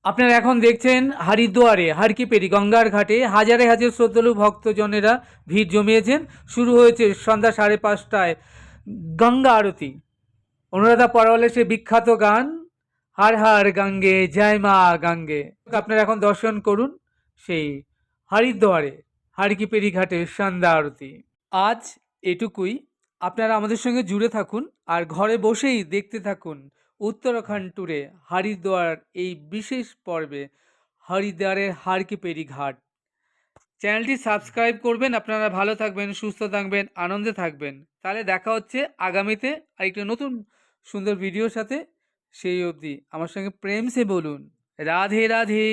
আপনারা এখন দেখছেন হরিদ্বারে হরকিপেরি গঙ্গার ঘাটে হাজারে হাজার শ্রদ্ধালু ভক্তজনেরা ভিড় জমিয়েছেন। শুরু হয়েছে সন্ধ্যা 5:30টায় গঙ্গা আরতি। অনুরাধা পরওয়ালের সে বিখ্যাত গান হার হার গঙ্গে জয় মা গঙ্গে। আপনারা এখন দর্শন করুন সেই হরিদ্বারে হরকিপেরি ঘাটের সন্ধ্যা আরতি। আজ এটুকুই। আপনারা আমাদের সঙ্গে জুড়ে থাকুন আর ঘরে বসেই দেখতে থাকুন উত্তরাখণ্ড ট্যুরে হরিদ্বার এই বিশেষ পর্বে হরিদ্বারের হরকিপেরি ঘাট। চ্যানেলটি সাবস্ক্রাইব করবেন। আপনারা ভালো থাকবেন, সুস্থ থাকবেন, আনন্দে থাকবেন। তাহলে দেখা হচ্ছে আগামীতে আরেকটা নতুন সুন্দর ভিডিওর সাথে। সেই অবধি আমার সঙ্গে প্রেম সে বলুন রাধে রাধে।